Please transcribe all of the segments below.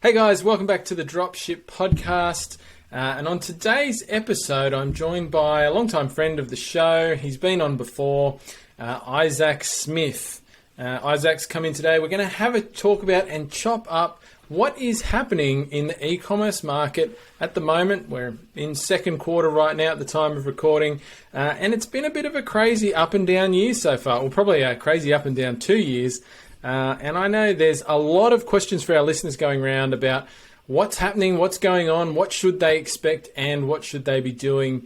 Hey guys, welcome back to the Dropship podcast. And on today's episode, I'm joined by a longtime friend of the show. He's been on before, Isaac Smith. Isaac's come in today. We're going to have a talk about and chop up what is happening in the e-commerce market at the moment. We're in second quarter right now at the time of recording. And it's been a bit of a crazy up and down year so far. Well, probably a crazy up and down 2 years. And I know there's a lot of questions for our listeners going around about what's happening, what's going on, what should they expect, and what should they be doing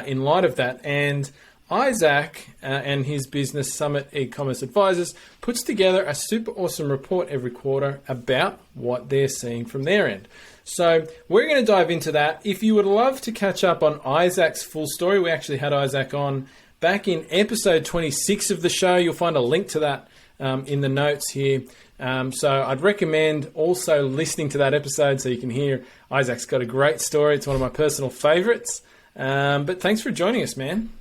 in light of that. And Isaac and his business, Summit Ecommerce Advisors, puts together a super awesome report every quarter about what they're seeing from their end. So we're going to dive into that. If you would love to catch up on Isaac's full story, we actually had Isaac on back in episode 26 of the show. You'll find a link to that in the notes here. So I'd recommend also listening to that episode so you can hear Isaac's got a great story. It's one of my personal favorites. But thanks for joining us, man.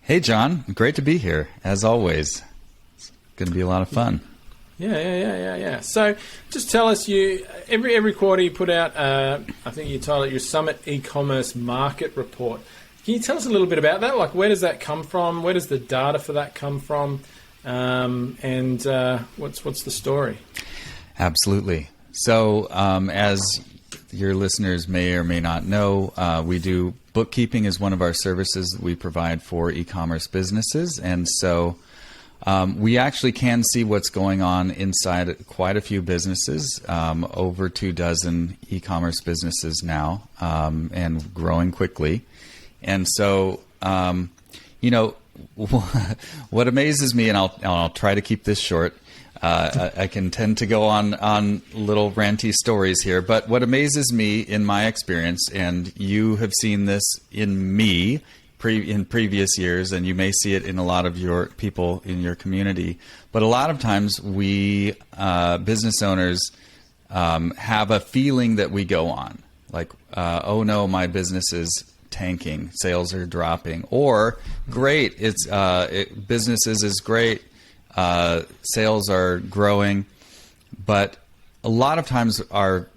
Hey, John. Great to be here, as always. It's going to be a lot of fun. Yeah. So just tell us, every quarter you put out, I think you title it your Summit Ecommerce Market Report. Can you tell us a little bit about that? Like, where does that come from? Where does the data for that come from? And what's the story? Absolutely. So as your listeners may or may not know, we do bookkeeping is one of our services that we provide for e-commerce businesses. And so we actually can see what's going on inside quite a few businesses, over 24 e-commerce businesses now, and growing quickly. And so, what amazes me, and I'll try to keep this short. I can tend to go on little ranty stories here, but what amazes me in my experience, and you have seen this in me in previous years, and you may see it in a lot of your people in your community, but a lot of times we business owners have a feeling that we go on, like, oh no, my business is tanking, sales are dropping, or great, businesses is great, sales are growing, but a lot of times our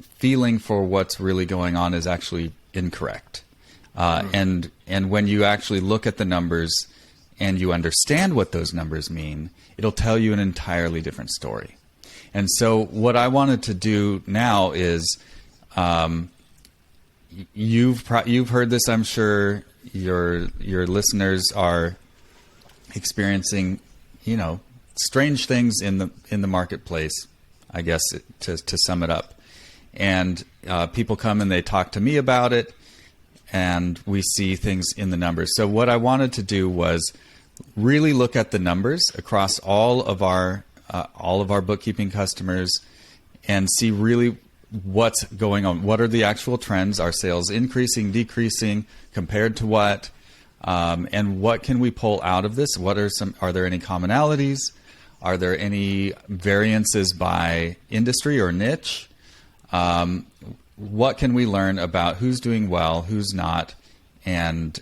feeling for what's really going on is actually incorrect. And when you actually look at the numbers and you understand what those numbers mean, it'll tell you an entirely different story. And so what I wanted to do now is, you've heard this, I'm sure. Your listeners are experiencing, strange things in the marketplace, I guess, to sum it up. And people come and they talk to me about it, and we see things in the numbers. So what I wanted to do was really look at the numbers across all of our bookkeeping customers and see really what's going on. What are the actual trends? Are sales increasing, decreasing, compared to what? And what can we pull out of this? Are there any commonalities? Are there any variances by industry or niche? What can we learn about who's doing well, who's not, and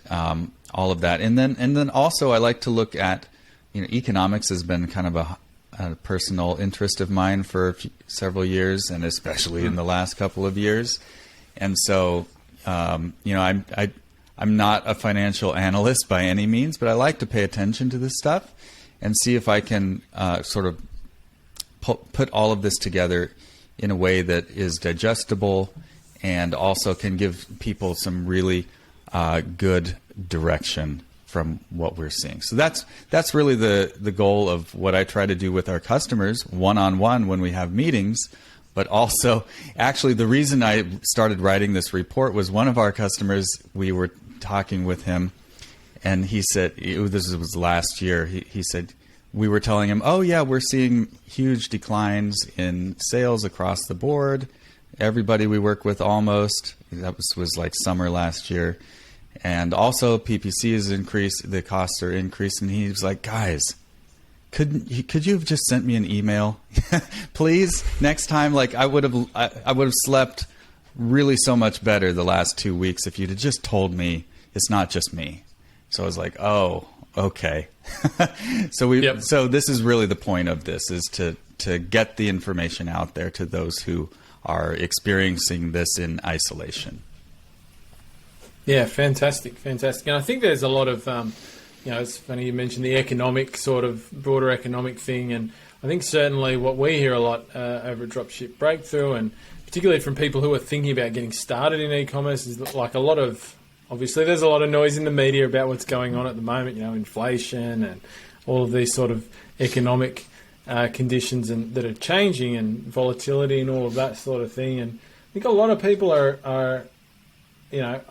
all of that? And then also I like to look at, economics has been kind of a personal interest of mine for several years, and especially in the last couple of years. And so, I'm not a financial analyst by any means, but I like to pay attention to this stuff and see if I can sort of put all of this together in a way that is digestible and also can give people some really good direction from what we're seeing. So that's really the goal of what I try to do with our customers one-on-one when we have meetings. But also, actually, the reason I started writing this report was one of our customers, we were talking with him, and he said, this was last year, he said, we were telling him, oh yeah, we're seeing huge declines in sales across the board. Everybody we work with almost, that was like summer last year. And also PPC is increased, the costs are increased, and he was like, guys, could you have just sent me an email, please? Next time, like I would have slept really so much better the last 2 weeks if you'd have just told me it's not just me. So I was like, oh, okay. So this is really the point of this, is to get the information out there to those who are experiencing this in isolation. Yeah, fantastic. And I think there's a lot of, it's funny you mentioned the economic sort of broader economic thing, and I think certainly what we hear a lot over at Dropship Breakthrough, and particularly from people who are thinking about getting started in e-commerce, is like a lot of, obviously there's a lot of noise in the media about what's going on at the moment, inflation and all of these sort of economic conditions and that are changing, and volatility and all of that sort of thing. And I think a lot of people are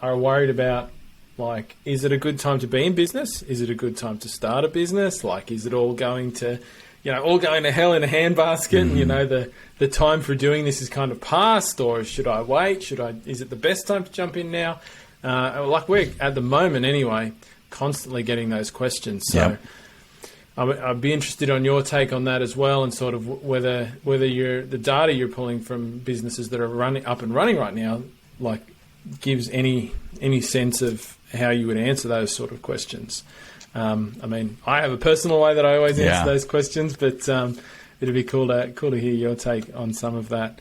worried about, like, is it a good time to be in business? Is it a good time to start a business? Like, is it all going to, all going to hell in a handbasket? Mm-hmm. And, the time for doing this is kind of past, or should I wait? Is it the best time to jump in now? Like we're, at the moment anyway, constantly getting those questions. So I'd be interested on your take on that as well, and sort of whether the data you're pulling from businesses that are up and running right now, like, gives any sense of how you would answer those sort of questions. I have a personal way that I always answer those questions, but it'd be cool to hear your take on some of that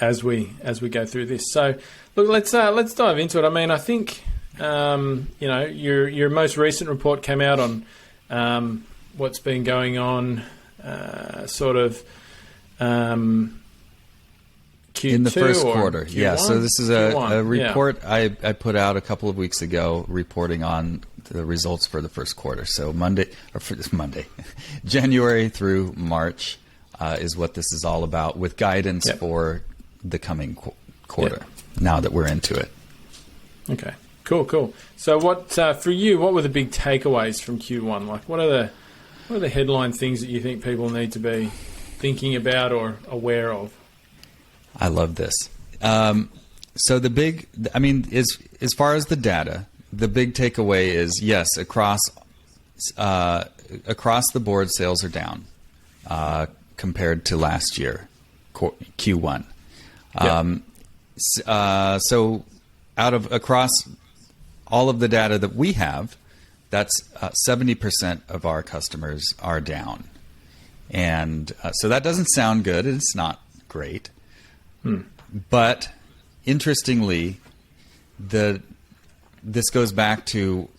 as we go through this. So, look, let's dive into it. I think your most recent report came out on what's been going on, Q2 in the first quarter. Q1? Yeah, so this is a report I put out a couple of weeks ago reporting on the results for the first quarter. So January through March is what this is all about, with guidance for the coming quarter, now that we're into it. Okay, cool. So what, for you, what were the big takeaways from Q1? Like, what are the headline things that you think people need to be thinking about or aware of? I love this. So as far as the data, the big takeaway is, yes, across the board, sales are down compared to last year, Q1. So across all of the data that we have, that's 70% of our customers are down. And so that doesn't sound good. It's not great. But interestingly, this goes back to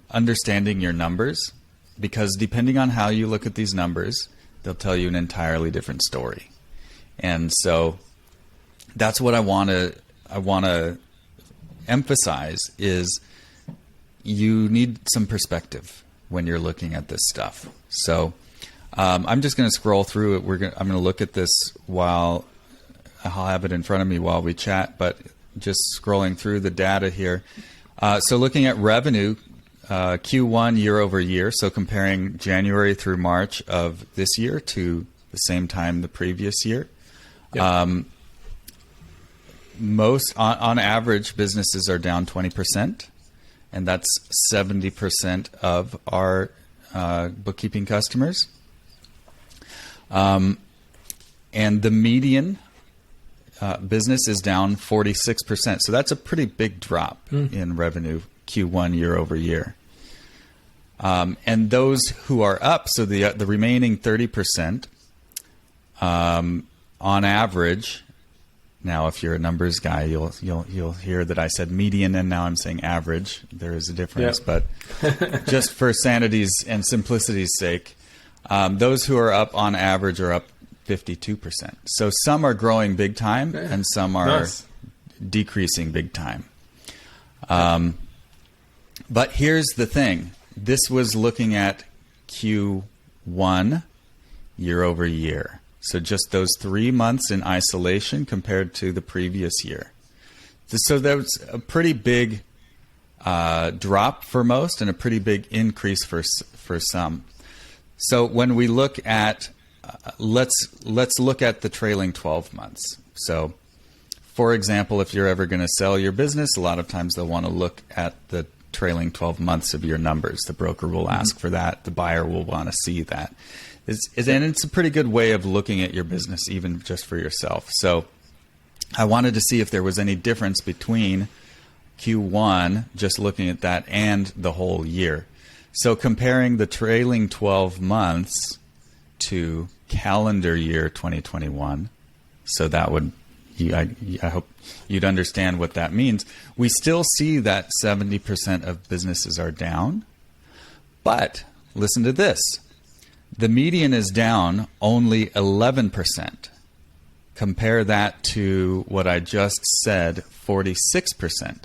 understanding your numbers, because depending on how you look at these numbers, they'll tell you an entirely different story. And so that's what I want to emphasize, is you need some perspective when you're looking at this stuff. So I'm just going to scroll through it. I'm going to look at this while I'll have it in front of me while we chat, but just scrolling through the data here. So looking at revenue, Q1 year over year, so comparing January through March of this year to the same time the previous year. Most, on average, businesses are down 20%, and that's 70% of our bookkeeping customers. And the median business is down 46%. So that's a pretty big drop in revenue Q1 year over year. And those who are up, so the remaining 30%, on average. Now, if you're a numbers guy, you'll hear that I said median and now I'm saying average. There is a difference, but just for sanity's and simplicity's sake, those who are up on average are up 52%. So some are growing big time and some are decreasing big time. But here's the thing. This was looking at Q1 year over year. So just those 3 months in isolation compared to the previous year. So that was a pretty big drop for most and a pretty big increase for some. So when we look at, let's look at the trailing 12 months. So, for example, if you're ever going to sell your business, a lot of times they'll want to look at the trailing 12 months of your numbers. The broker will ask for that. The buyer will want to see that. And it's a pretty good way of looking at your business, even just for yourself. So I wanted to see if there was any difference between Q1, just looking at that, and the whole year. So comparing the trailing 12 months to calendar year 2021, So that would, I hope you'd understand what that means. We still see that 70% of businesses are down, but listen to this. The median is down only 11%. Compare that to what I just said, 46%.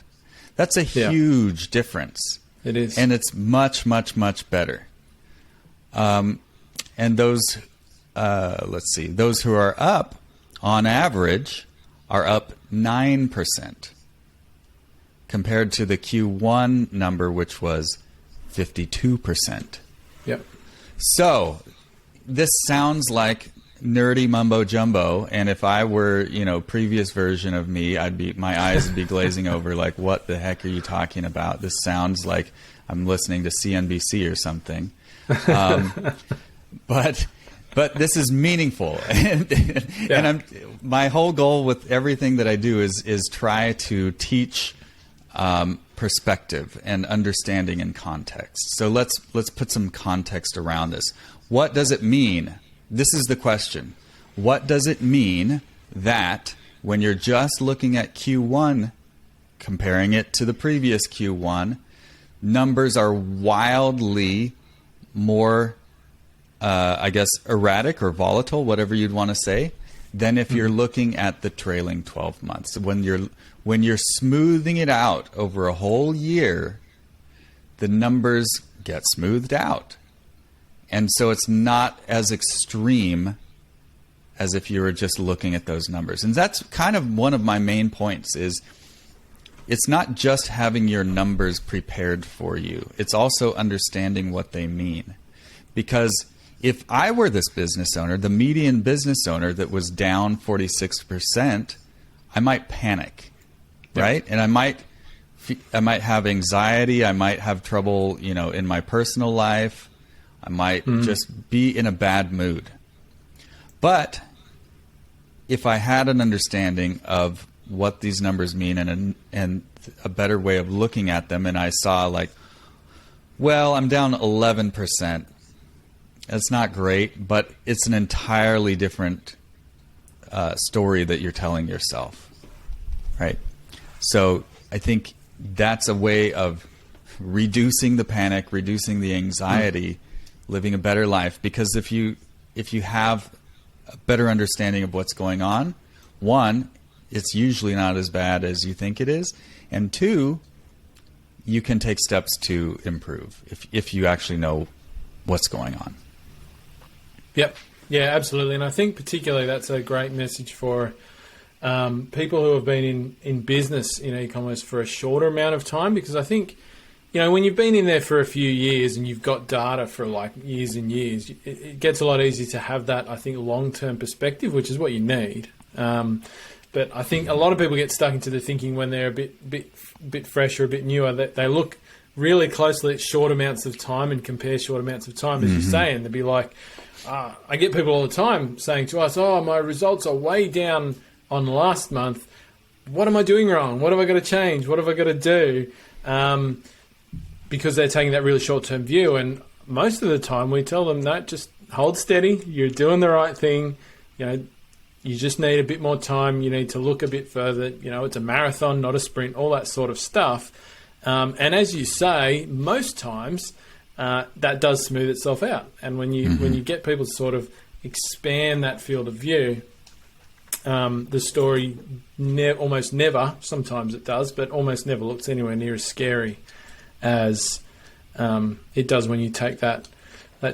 That's a huge difference. It is. And it's much, much, much better. And those, let's see, those who are up, on average, are up 9% compared to the Q1 number, which was 52%. Yep. So this sounds like nerdy mumbo jumbo, and if I were, previous version of me, my eyes would be glazing over like, what the heck are you talking about? This sounds like I'm listening to CNBC or something. But this is meaningful, and my whole goal with everything that I do is try to teach perspective and understanding and context. So let's put some context around this. What does it mean? This is the question. What does it mean that when you're just looking at Q1, comparing it to the previous Q1, numbers are wildly more, erratic or volatile, whatever you'd want to say, than if you're looking at the trailing 12 months. When you're smoothing it out over a whole year, the numbers get smoothed out. And so it's not as extreme as if you were just looking at those numbers. And that's kind of one of my main points is it's not just having your numbers prepared for you. It's also understanding what they mean. Because if I were this business owner, the median business owner that was down 46%, I might panic, right? And I might have anxiety. I might have trouble, in my personal life. I might just be in a bad mood. But if I had an understanding of what these numbers mean and a better way of looking at them, and I saw like, well, I'm down 11%. That's not great, but it's an entirely different story that you're telling yourself, right? So I think that's a way of reducing the panic, reducing the anxiety, living a better life. Because if you have a better understanding of what's going on, one, it's usually not as bad as you think it is, and two, you can take steps to improve if you actually know what's going on. Yep. Yeah, absolutely. And I think particularly that's a great message for people who have been in business in e-commerce for a shorter amount of time, because I think, when you've been in there for a few years and you've got data for like years and years, it gets a lot easier to have that, I think, long-term perspective, which is what you need. But I think a lot of people get stuck into the thinking when they're a bit fresher, a bit newer, that they look really closely at short amounts of time and compare short amounts of time, as you say, and they'll be like, I get people all the time saying to us, my results are way down on last month. What am I doing wrong? What have I got to change? What have I got to do? Because they're taking that really short-term view. And most of the time we tell them, no, just hold steady. You're doing the right thing. You just need a bit more time. You need to look a bit further. It's a marathon, not a sprint, all that sort of stuff. And as you say, most times that does smooth itself out. And when you get people to sort of expand that field of view, the story almost never, sometimes it does, but almost never looks anywhere near as scary as it does when you take that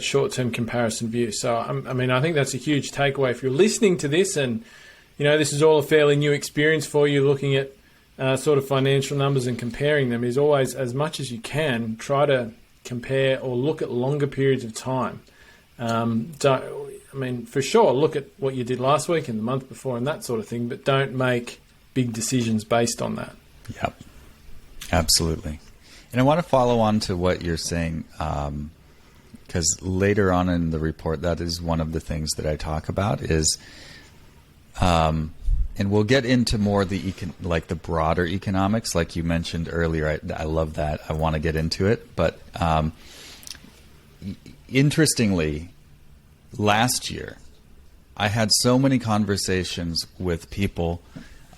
short-term comparison view. So, I think that's a huge takeaway. If you're listening to this and, this is all a fairly new experience for you, looking at sort of financial numbers and comparing them, is always, as much as you can, try to compare or look at longer periods of time. For sure, look at what you did last week and the month before and that sort of thing, but don't make big decisions based on that. Yep, absolutely. And I want to follow on to what you're saying, because later on in the report, that is one of the things that I talk about is, and we'll get into more the broader economics, like you mentioned earlier. I love that. I want to get into it. But interestingly, last year, I had so many conversations with people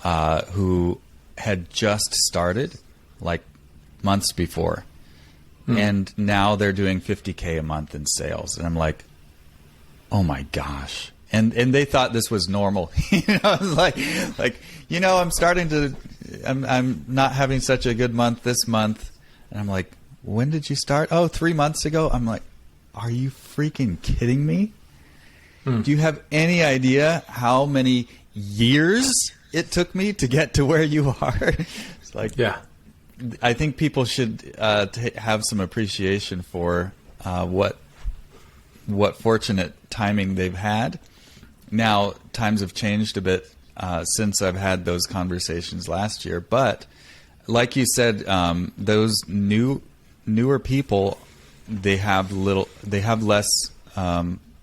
who had just started, like months before, and now they're doing $50K a month in sales, and I'm like, oh my gosh. And they thought this was normal. Like I'm not having such a good month this month. And I'm like, when did you start? Oh, 3 months ago. I'm like, are you freaking kidding me? Do you have any idea how many years it took me to get to where you are? It's like, Yeah. I think people should have some appreciation for what fortunate timing they've had. Now, times have changed a bit since I've had those conversations last year. But like you said, those newer people, they have less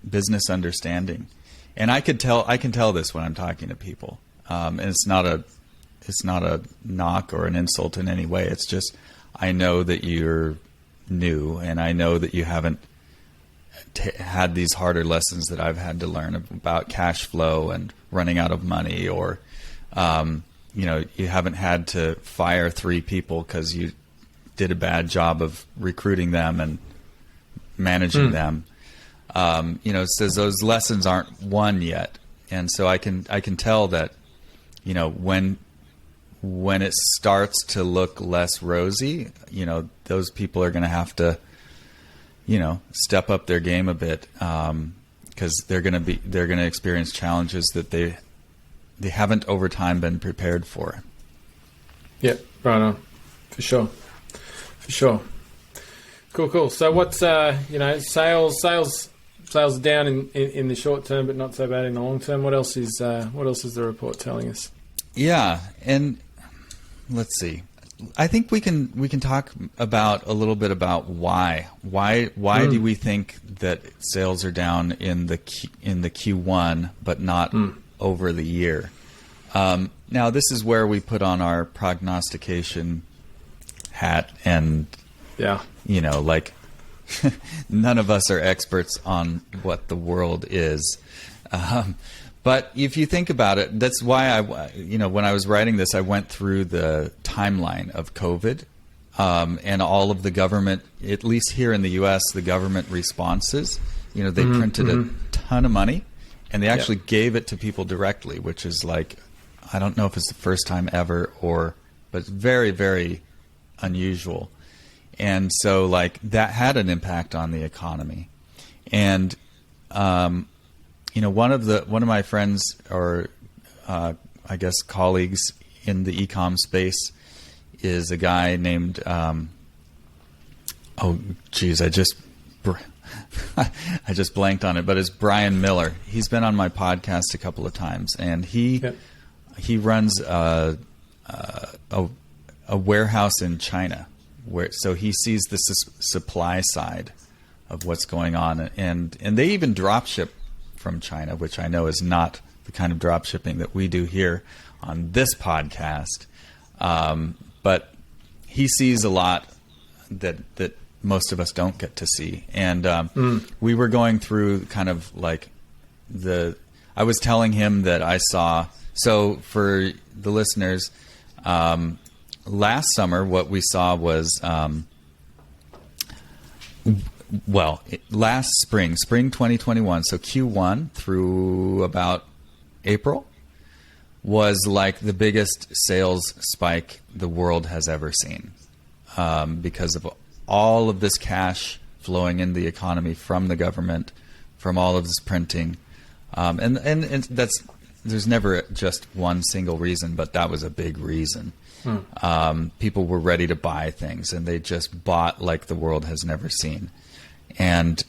business understanding, and I can tell this when I'm talking to people, and it's not a knock or an insult in any way. It's just, I know that you're new, and I know that you haven't had these harder lessons that I've had to learn about cash flow and running out of money, or you haven't had to fire 3 people because you did a bad job of recruiting them and managing them. It says those lessons aren't won yet, and so I can tell that when it starts to look less rosy, those people are going to have to step up their game a bit, because they're going to experience challenges that they haven't over time been prepared for. Yeah, right on, for sure. Cool. So what's sales are down in the short term, but not so bad in the long term. What else is the report telling us? Yeah, and let's see. I think we can talk about a little bit about why do we think that sales are down in the Q1 but not over the year. Now this is where we put on our prognostication hat, and none of us are experts on what the world is. But if you think about it, that's why when I was writing this, I went through the timeline of COVID and all of the government, at least here in the U.S., the government responses. They printed a ton of money, and they actually gave it to people directly, which is like, I don't know if it's the first time ever, but it's very, very unusual. And so that had an impact on the economy. And one of my friends, or I guess colleagues in the e-com space, is a guy named I just blanked on it, but it's Brian Miller. He's been on my podcast a couple of times, and he runs a warehouse in China, so he sees the supply side of what's going on, and they even dropship from China, which I know is not the kind of drop shipping that we do here on this podcast. But he sees a lot that most of us don't get to see. And we were going through kind of I was telling him that I saw, so for the listeners, last summer what we saw was last spring 2021, so Q1 through about April, was like the biggest sales spike the world has ever seen, because of all of this cash flowing in the economy from the government, from all of this printing, and there's never just one single reason, but that was a big reason. People were ready to buy things, and they just bought like the world has never seen. And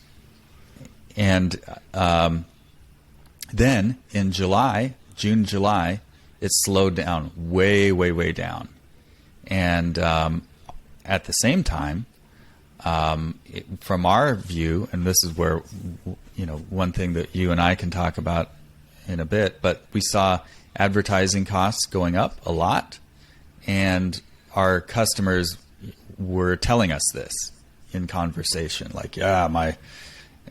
then in June, July, it slowed down way down. And at the same time, from our view, and this is where, one thing that you and I can talk about in a bit, but we saw advertising costs going up a lot, and our customers were telling us this in conversation, like, my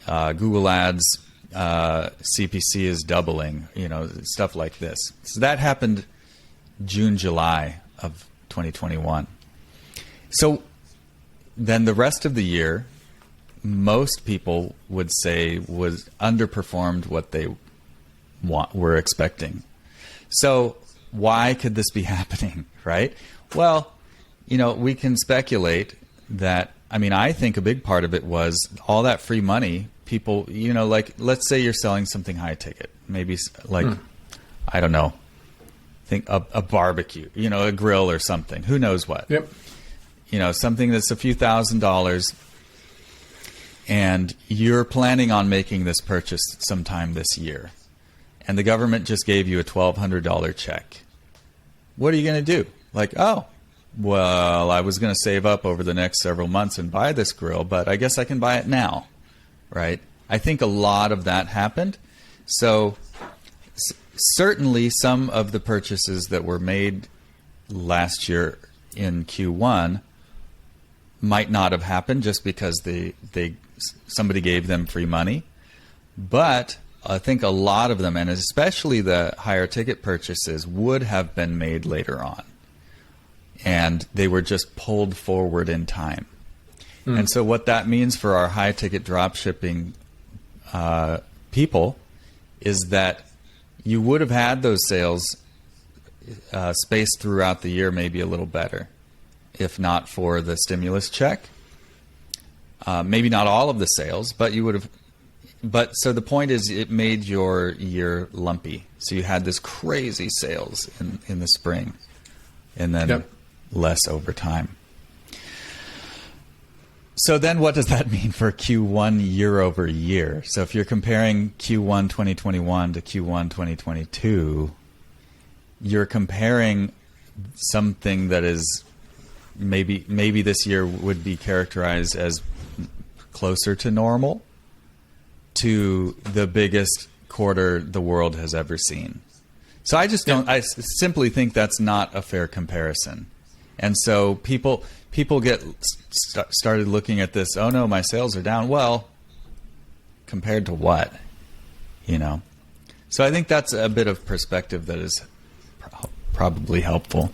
Google ads CPC is doubling, stuff like this. So that happened June, July of 2021. So then the rest of the year, most people would say was underperformed what they were expecting. So why could this be happening, right? Well, we can speculate that, I think a big part of it was all that free money. People, like, let's say you're selling something high ticket, maybe like, I don't know, think a barbecue, a grill or something, who knows what. Yep. Something that's a few $1,000s, and you're planning on making this purchase sometime this year, and the government just gave you a $1,200 check. What are you going to do? Like, oh, well, I was going to save up over the next several months and buy this grill, but I guess I can buy it now, right? I think a lot of that happened. So certainly some of the purchases that were made last year in Q1 might not have happened just because somebody gave them free money. But I think a lot of them, and especially the higher ticket purchases, would have been made later on. And they were just pulled forward in time. And so what that means for our high ticket drop shipping people is that you would have had those sales spaced throughout the year maybe a little better, if not for the stimulus check. Maybe not all of the sales, but you would have. But so the point is, it made your year lumpy. So you had this crazy sales in the spring, and then less over time. So then what does that mean for Q1 year over year? So if you're comparing Q1 2021 to Q1 2022, you're comparing something that is maybe this year would be characterized as closer to normal to the biggest quarter the world has ever seen. So I simply think that's not a fair comparison. And so people get started looking at this, oh no, my sales are down. Well, compared to what? So I think that's a bit of perspective that is probably helpful.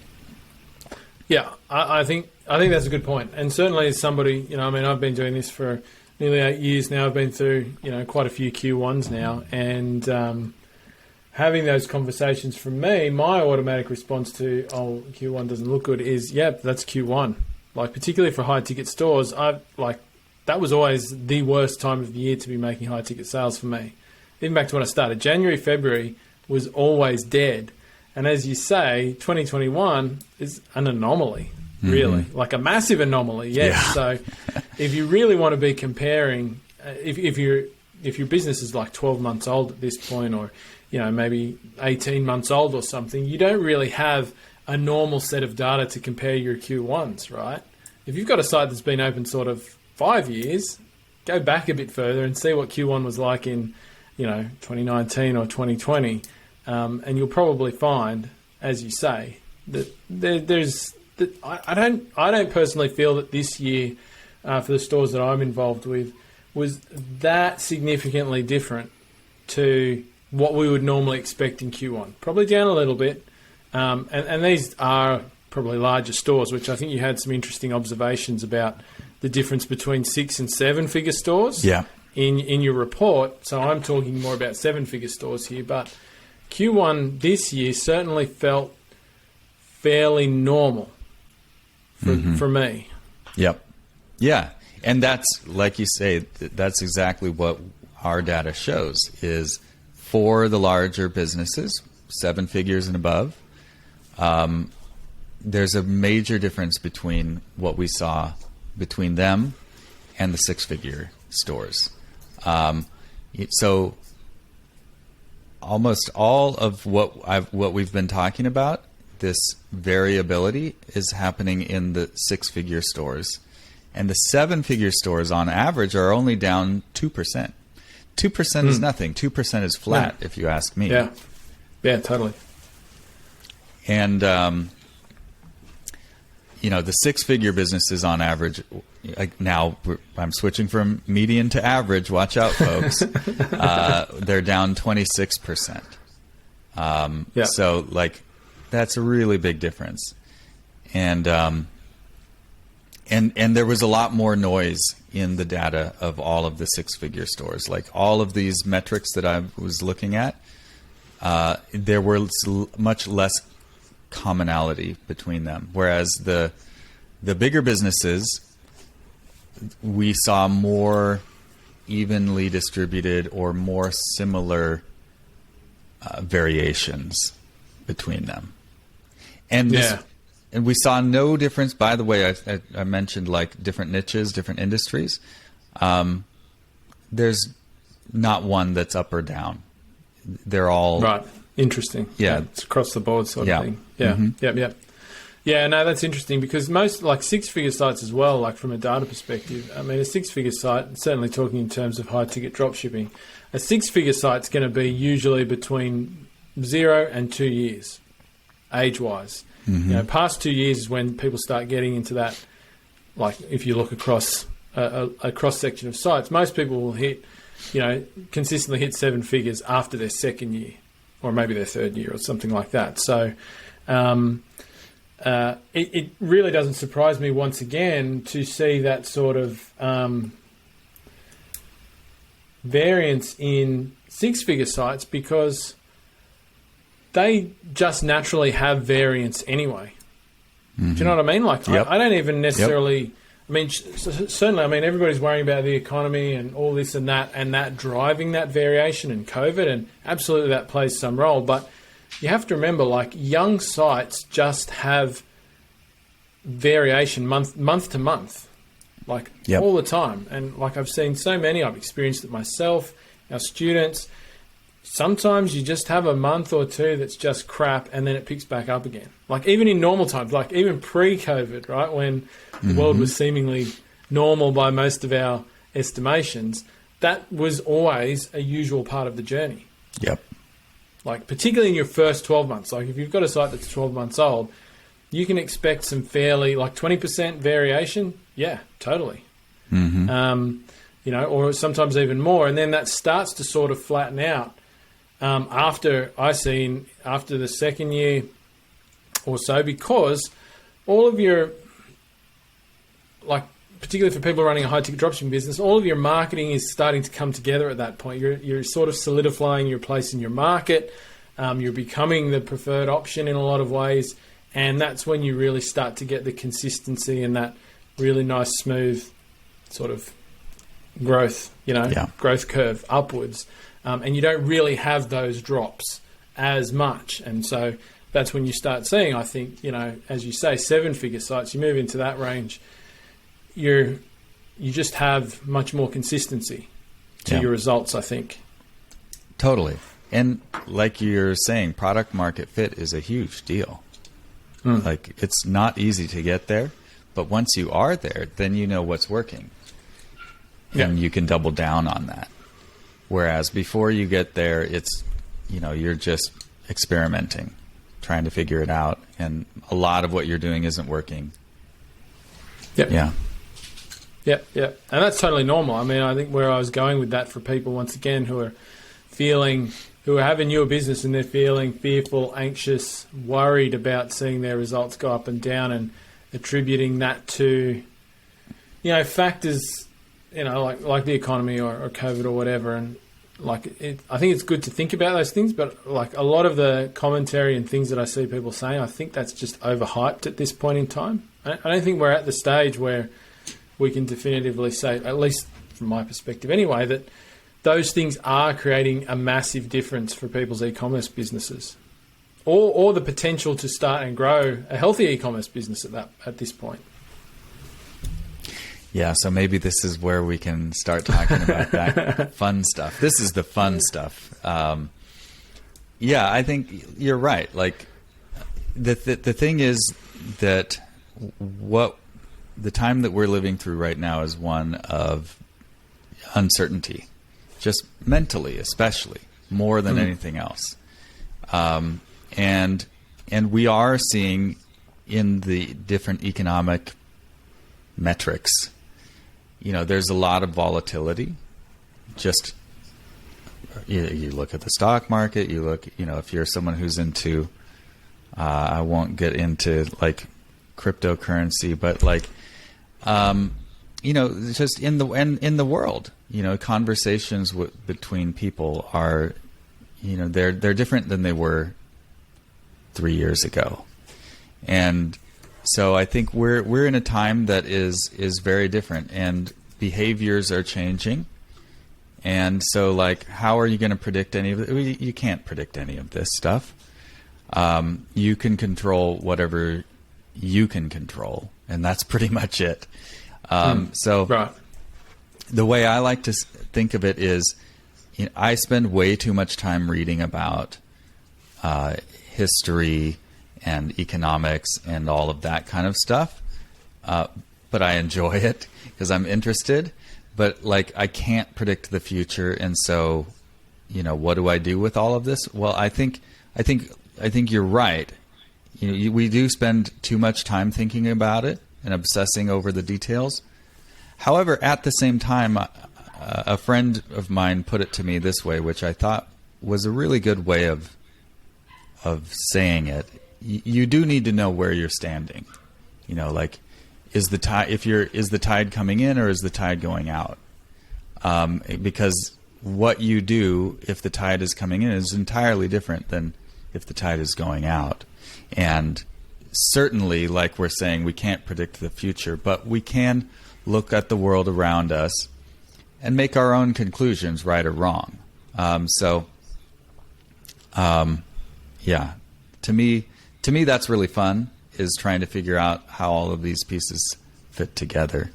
Yeah, I think that's a good point. And certainly as somebody, I've been doing this for nearly 8 years now. I've been through, quite a few Q1s now. And having those conversations, from me, my automatic response to, oh, Q1 doesn't look good is, yeah, that's Q1. Like, particularly for high ticket stores, that was always the worst time of the year to be making high ticket sales for me. Even back to when I started, January, February was always dead. And as you say, 2021 is an anomaly, really, like a massive anomaly. Yeah. So if you really want to be comparing, if your business is like 12 months old at this point, or maybe 18 months old or something, you don't really have a normal set of data to compare your Q1s, right? If you've got a site that's been open sort of 5 years, go back a bit further and see what Q1 was like in 2019 or 2020. And you'll probably find, as you say, that I don't personally feel that this year, for the stores that I'm involved with, was that significantly different to what we would normally expect in Q1. Probably down a little bit, and these are probably larger stores, which I think you had some interesting observations about the difference between 6 and 7 figure stores. Yeah. In your report. So I'm talking more about 7 figure stores here, but Q1 this year certainly felt fairly normal for me. Yep. Yeah. And that's, like you say, that's exactly what our data shows, is for the larger businesses, 7 figures and above, there's a major difference between what we saw between them and the 6-figure stores. So almost all of what we've been talking about, this variability, is happening in the 6-figure stores. And the 7-figure stores, on average, are only down 2%. 2% is nothing. 2% is flat, if you ask me. Yeah. Yeah, totally. And, the 6-figure businesses, on average, I'm switching from median to average. Watch out, folks. They're down 26%. So like that's a really big difference. And there was a lot more noise in the data of all of the six-figure stores. Like all of these metrics that I was looking at, there was much less commonality between them. Whereas the bigger businesses, we saw more evenly distributed or more similar variations between them. And and we saw no difference. By the way, I mentioned like different niches, different industries. There's not one that's up or down. They're all right. Interesting. Yeah, it's across the board sort of thing. Yeah, mm-hmm. Yeah, no, that's interesting because most like six-figure sites as well, like from a data perspective. I mean, a six-figure site, certainly talking in terms of high-ticket dropshipping, a six-figure site's going to be usually between 0 and 2 years, age-wise. Mm-hmm. You know, past 2 years is when people start getting into that. Like, if you look across a cross-section of sites, most people will hit, consistently hit seven figures after their second year, or maybe their third year, or something like that. So, it really doesn't surprise me once again to see that sort of variance in six-figure sites because they just naturally have variance anyway. Mm-hmm. Do you know what I mean? Like, I don't even necessarily... Yep. I mean, certainly, everybody's worrying about the economy and all this and that driving that variation and COVID, and absolutely that plays some role. But you have to remember, like, young sites just have variation month to month, like all the time. And like I've seen so many, I've experienced it myself, our students. Sometimes you just have a month or two that's just crap and then it picks back up again. Like even in normal times, like even pre-COVID, right, when the world was seemingly normal by most of our estimations, that was always a usual part of the journey. Yep. Like particularly in your first 12 months. Like if you've got a site that's 12 months old, you can expect some fairly, like 20% variation. Yeah, totally. Mm-hmm. Or sometimes even more. And then that starts to sort of flatten out. After the second year or so, because all of your, like particularly for people running a high-ticket dropshipping business, all of your marketing is starting to come together at that point. You're sort of solidifying your place in your market. You're becoming the preferred option in a lot of ways, and that's when you really start to get the consistency and that really nice, smooth sort of growth, growth curve upwards. And you don't really have those drops as much. And so that's when you start seeing, I think, as you say, seven-figure sites, you move into that range, you just have much more consistency to your results, I think. Totally. And like you're saying, product market fit is a huge deal. Like it's not easy to get there, but once you are there, then you know what's working. And you can double down on that. Whereas before you get there, it's, you're just experimenting, trying to figure it out. And a lot of what you're doing isn't working. Yep. Yeah. Yep. And that's totally normal. I mean, I think where I was going with that for people, once again, who are having your business and they're feeling fearful, anxious, worried about seeing their results go up and down and attributing that to, factors, like the economy or COVID or whatever. And I think it's good to think about those things, but like a lot of the commentary and things that I see people saying, I think that's just overhyped at this point in time. I don't think we're at the stage where we can definitively say, at least from my perspective anyway, that those things are creating a massive difference for people's e-commerce businesses or the potential to start and grow a healthy e-commerce business at this point. Yeah, so maybe this is where we can start talking about that fun stuff. This is the fun stuff. I think you're right. Like the thing is that the time that we're living through right now is one of uncertainty, just mentally, especially more than anything else. And we are seeing in the different economic metrics there's a lot of volatility. Just you look at the stock market, you look, if you're someone who's into, I won't get into like cryptocurrency, but like, just in the world, conversations between people are, they're different than they were 3 years ago. And so I think we're in a time that is very different, and behaviors are changing. And so, like, how are you going to predict any of it? You can't predict any of this stuff. You can control whatever you can control, and that's pretty much it. So right. The way I like to think of it is, I spend way too much time reading about history and economics and all of that kind of stuff. But I enjoy it because I'm interested. But like, I can't predict the future, and so, what do I do with all of this? Well, I think you're right. We do spend too much time thinking about it and obsessing over the details. However, at the same time, a friend of mine put it to me this way, which I thought was a really good way of saying it. You do need to know where you're standing. Like, is the tide coming in, or is the tide going out? Because what you do if the tide is coming in is entirely different than if the tide is going out. And certainly, like we're saying, we can't predict the future, but we can look at the world around us and make our own conclusions, right or wrong. Yeah, to me, that's really fun, is trying to figure out how all of these pieces fit together.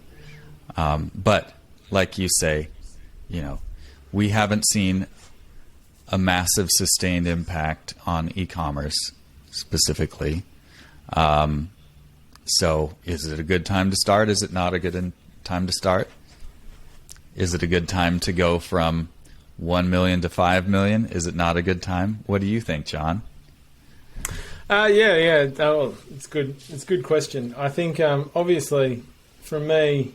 But like you say, we haven't seen a massive sustained impact on e-commerce specifically. So is it a good time to start? Is it not a good time to start? Is it a good time to go from 1 million to 5 million? Is it not a good time? What do you think, John? Yeah. Oh, it's good. It's a good question. I think, obviously, for me,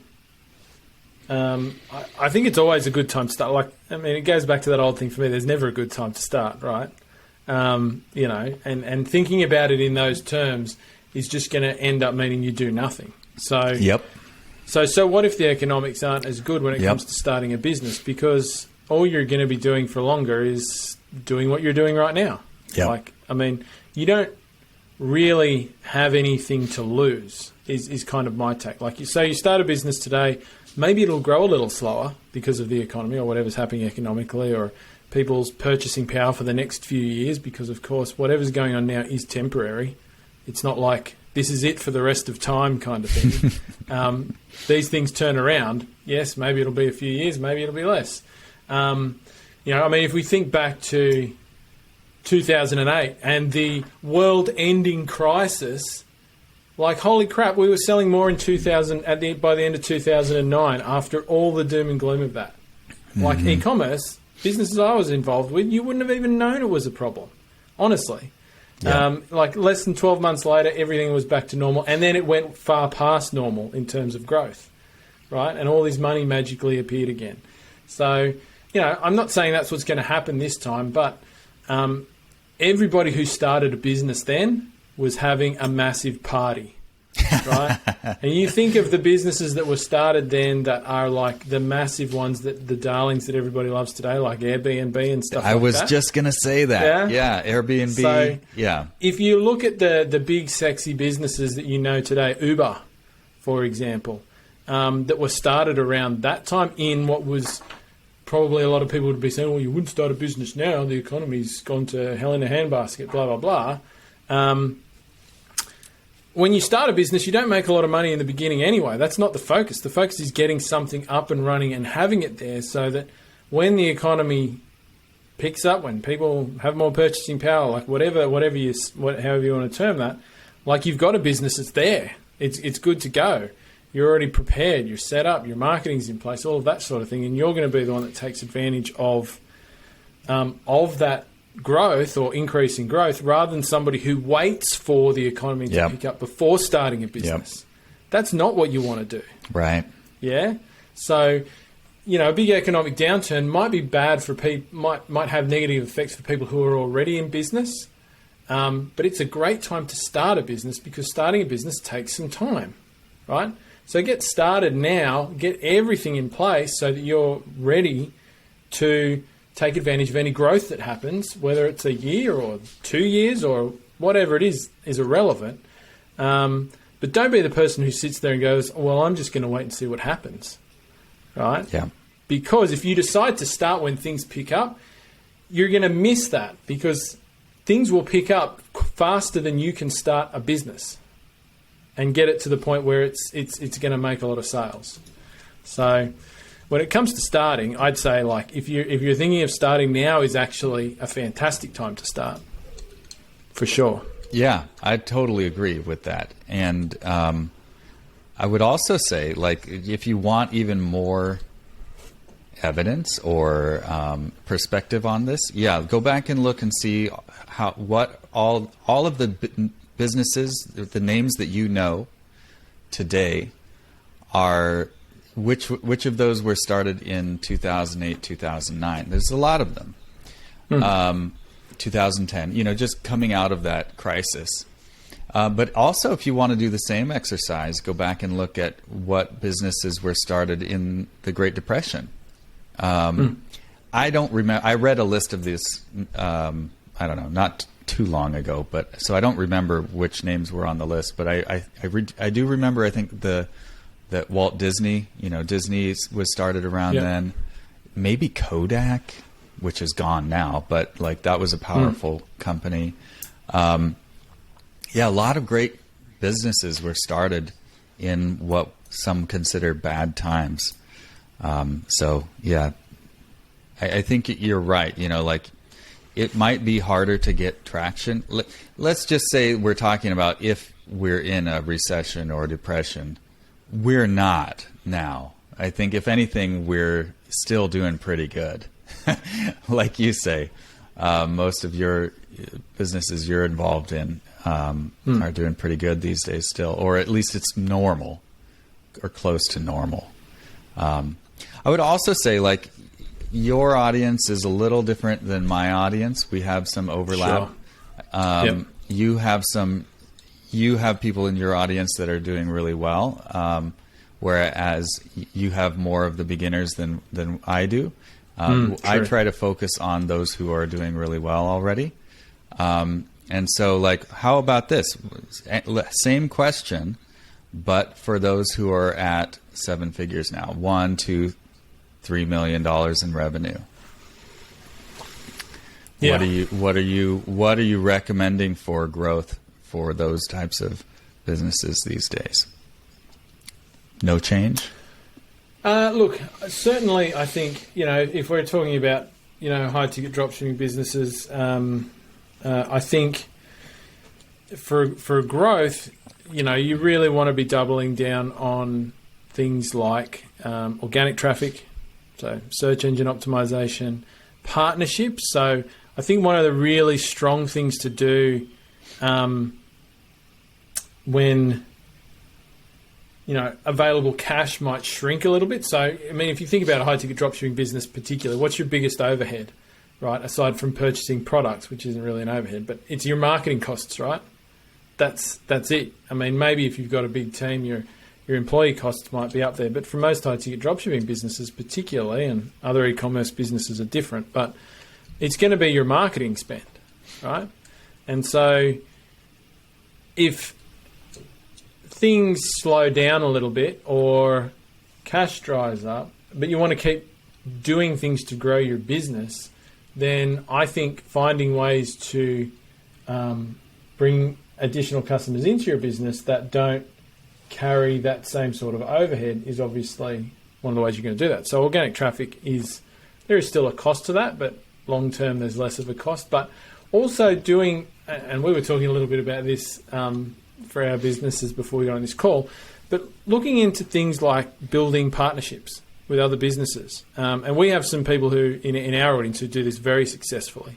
I think it's always a good time to start. Like, it goes back to that old thing for me. There's never a good time to start, right? And thinking about it in those terms is just going to end up meaning you do nothing. So, yep. So what if the economics aren't as good when it comes to starting a business? Because all you're going to be doing for longer is doing what you're doing right now. Yep. You don't really have anything to lose is kind of my take. Like, you start a business today, maybe it'll grow a little slower because of the economy or whatever's happening economically, or people's purchasing power for the next few years, because, of course, whatever's going on now is temporary. It's not like this is it for the rest of time kind of thing. These things turn around. Yes, maybe it'll be a few years, maybe it'll be less. If we think back to 2008 and the world-ending crisis, like, holy crap, we were selling more in 2000 by the end of 2009 after all the doom and gloom of that. Mm-hmm. Like, e-commerce, businesses I was involved with, you wouldn't have even known it was a problem, honestly. Yeah. Like, less than 12 months later, everything was back to normal, and then it went far past normal in terms of growth, right? And all this money magically appeared again. So, I'm not saying that's what's going to happen this time, but everybody who started a business then was having a massive party, right? And you think of the businesses that were started then that are like the massive ones, that the darlings that everybody loves today, like Airbnb and stuff like that. I was just going to say that. Yeah, Airbnb. So yeah. If you look at the big sexy businesses that you know today, Uber, for example, that were started around that time in what was probably a lot of people would be saying, well, you wouldn't start a business now. The economy's gone to hell in a handbasket, blah, blah, blah. When you start a business, you don't make a lot of money in the beginning anyway. That's not the focus. The focus is getting something up and running and having it there so that when the economy picks up, when people have more purchasing power, like however you want to term that, like, you've got a business that's there. It's good to go. You're already prepared. You're set up. Your marketing's in place. All of that sort of thing, and you're going to be the one that takes advantage of that growth or increase in growth, rather than somebody who waits for the economy to pick up before starting a business. That's not what you want to do. Right. Yeah. So, a big economic downturn might be bad for people, might have negative effects for people who are already in business. But it's a great time to start a business, because starting a business takes some time, right? So get started now, get everything in place so that you're ready to take advantage of any growth that happens, whether it's a year or 2 years or whatever it is irrelevant. But don't be the person who sits there and goes, well, I'm just going to wait and see what happens, right? Yeah. Because if you decide to start when things pick up, you're going to miss that, because things will pick up faster than you can start a business and get it to the point where it's going to make a lot of sales. So when it comes to starting, I'd say, like, if you're thinking of starting, now is actually a fantastic time to start, for sure. Yeah, I totally agree with that. And I would also say, like, if you want even more evidence or perspective on this, go back and look and see what all of the businesses, the names that you know today, are which of those were started in 2008, 2009. There's a lot of them. 2010, just coming out of that crisis. But also, if you want to do the same exercise, go back and look at what businesses were started in the Great Depression. I don't remember. I read a list of this, I don't know, not too long ago, but so I don't remember which names were on the list. But I do remember, I think that Walt Disney, Disney was started around then. Maybe Kodak, which is gone now, but like that was a powerful company. A lot of great businesses were started in what some consider bad times. I think you're right. Like, it might be harder to get traction. Let's just say we're talking about if we're in a recession or depression. We're not now. I think, if anything, we're still doing pretty good. Like you say, most of your businesses you're involved in are doing pretty good these days still, or at least it's normal or close to normal. I would also say, like, your audience is a little different than my audience. We have some overlap. Sure. You have people in your audience that are doing really well, whereas you have more of the beginners than I do. I try to focus on those who are doing really well already. And so, like, how about this? Same question, but for those who are at 7 figures now, $1, $2, $3 million in revenue. Yeah. What are you recommending for growth for those types of businesses these days? No change? Look, certainly, I think, if we're talking about, high ticket dropshipping businesses, I think for growth, you really want to be doubling down on things like organic traffic, so search engine optimization, partnerships. So I think one of the really strong things to do when available cash might shrink a little bit. So, I mean, if you think about a high-ticket dropshipping business particularly, what's your biggest overhead, right? Aside from purchasing products, which isn't really an overhead, but it's your marketing costs, right? That's it. I mean, maybe if you've got a big team, your employee costs might be up there. But for most high-ticket dropshipping businesses particularly, and other e-commerce businesses are different, but it's going to be your marketing spend, right? And so if things slow down a little bit or cash dries up, but you want to keep doing things to grow your business, then I think finding ways to bring additional customers into your business that don't carry that same sort of overhead is obviously one of the ways you're going to do that. So organic traffic there is still a cost to that, but long term there's less of a cost. But also doing, and we were talking a little bit about this for our businesses before we got on this call, but looking into things like building partnerships with other businesses. And we have some people who in our audience who do this very successfully.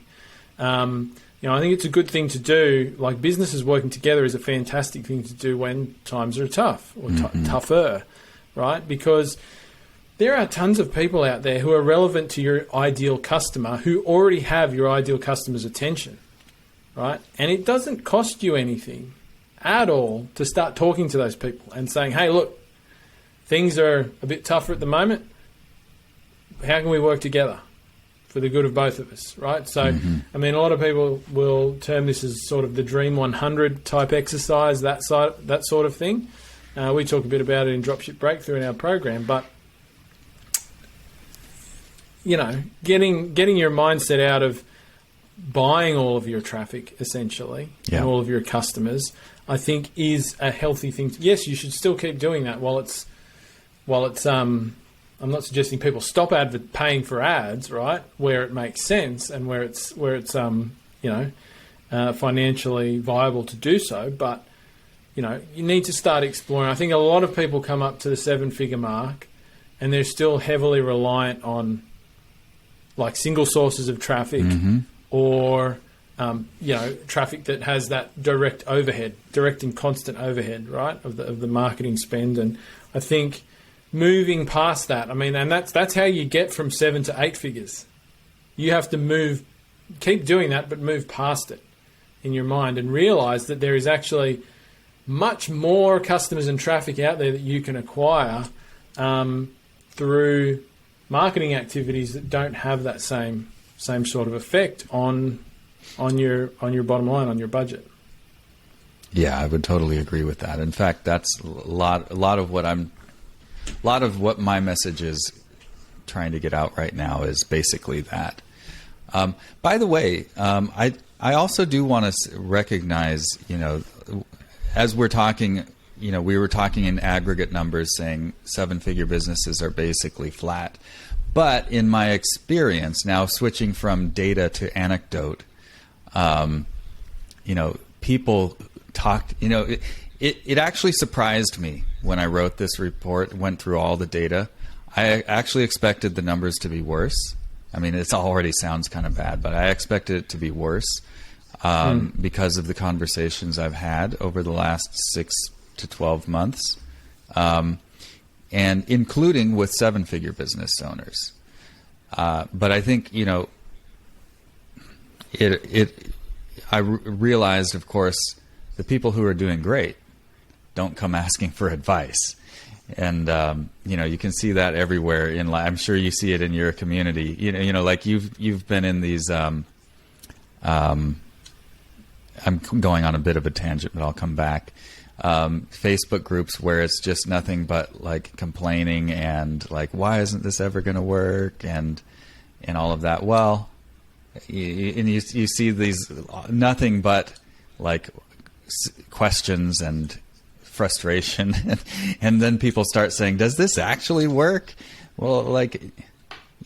I think it's a good thing to do. Like, businesses working together is a fantastic thing to do when times are tough or tougher, right? Because there are tons of people out there who are relevant to your ideal customer who already have your ideal customer's attention, right? And it doesn't cost you anything at all to start talking to those people and saying, hey, look, things are a bit tougher at the moment. How can we work together for the good of both of us, right? So, I mean, a lot of people will term this as sort of the Dream 100 type exercise, that sort of thing. We talk a bit about it in Dropship Breakthrough in our program, but you know, getting your mindset out of buying all of your traffic essentially and all of your customers, I think is a healthy thing. Yes, you should still keep doing that while it's I'm not suggesting people stop paying for ads, right? Where it makes sense and where it's financially viable to do so, but you know, you need to start exploring. I think a lot of people come up to the 7-figure mark and they're still heavily reliant on like single sources of traffic or, traffic that has that direct and constant overhead, right, of the marketing spend. And I think moving past that, I mean, and that's how you get from 7 to 8 figures. You have to keep doing that, but move past it in your mind and realize that there is actually much more customers and traffic out there that you can acquire through marketing activities that don't have that same sort of effect on your bottom line, on your budget. Yeah, I would totally agree with that. In fact, that's a lot of what my message is trying to get out right now is basically that. By the way, I also do want to recognize, you know, as we're talking, you know, we were talking in aggregate numbers saying 7-figure businesses are basically flat. But in my experience, now switching from data to anecdote, people talked, it actually surprised me when I wrote this report, went through all the data. I actually expected the numbers to be worse. I mean, it already sounds kind of bad, but I expected it to be worse because of the conversations I've had over the last 6 to 12 months, and including with 7-figure business owners. But I think, I realized, of course, the people who are doing great don't come asking for advice. And, you can see that everywhere in life. I'm sure you see it in your community. Like you've been in these, I'm going on a bit of a tangent, but I'll come back. Facebook groups where it's just nothing but like complaining and like, why isn't this ever going to work? And all of that. Well, you see these nothing but like questions and frustration. And then people start saying, does this actually work? Well, like,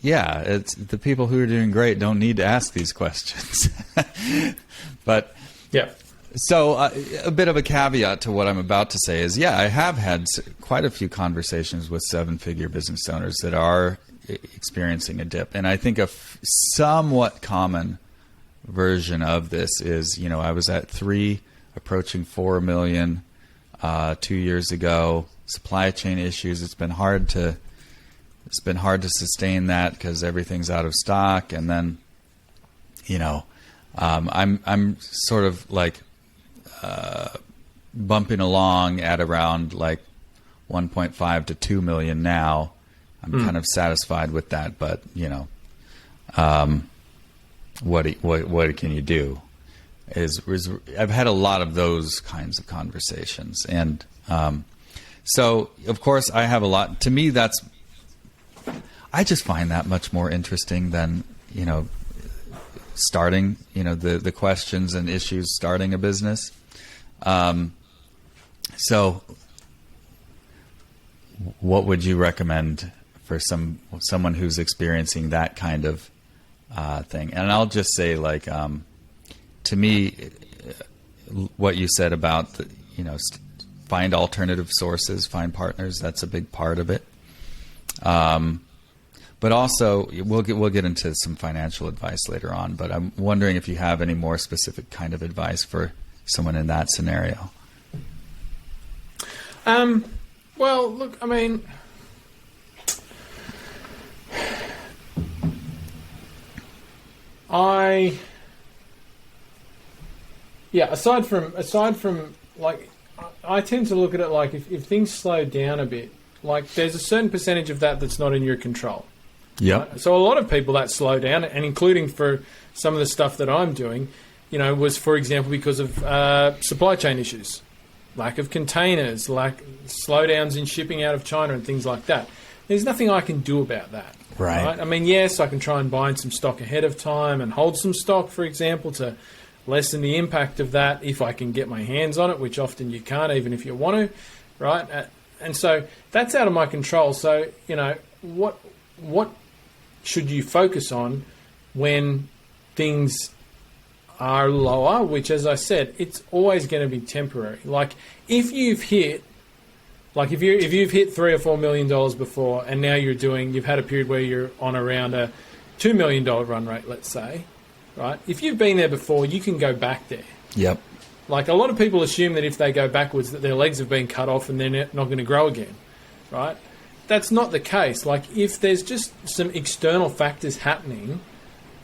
yeah, it's the people who are doing great don't need to ask these questions. But yeah. So a bit of a caveat to what I'm about to say is, yeah, I have had quite a few conversations with 7-figure business owners that are experiencing a dip. And I think a somewhat common version of this is, I was at 3, approaching 4 million 2 years ago. Supply chain issues. It's been hard to sustain that because everything's out of stock. And then, I'm sort of like bumping along at around like 1.5 to 2 million now. I'm kind of satisfied with that, but what can you do? I've had a lot of those kinds of conversations, and so of course I have a lot. To me, I just find that much more interesting than starting the questions and issues starting a business. So what would you recommend for someone who's experiencing that kind of thing? And I'll just say, like, to me, what you said about find alternative sources, find partners, that's a big part of it. But also, we'll get into some financial advice later on. But I'm wondering if you have any more specific kind of advice for someone in that scenario. Well, look, I mean, Aside from like, I tend to look at it like if things slow down a bit, like there's a certain percentage of that that's not in your control. Yeah. Right? So a lot of people that slow down, and including for some of the stuff that I'm doing, was, for example, because of supply chain issues, lack of containers, slowdowns in shipping out of China and things like that. There's nothing I can do about that. Right. I mean, yes, I can try and buy in some stock ahead of time and hold some stock, for example, to lessen the impact of that if I can get my hands on it, which often you can't, even if you want to, right? And so that's out of my control. So, what should you focus on when things are lower, which, as I said, it's always going to be temporary. Like if you've hit $3 or $4 million before, and now you've had a period where you're on around a $2 million run rate, let's say, right? If you've been there before, you can go back there. Yep. Like a lot of people assume that if they go backwards, that their legs have been cut off and they're not going to grow again, right? That's not the case. Like if there's just some external factors happening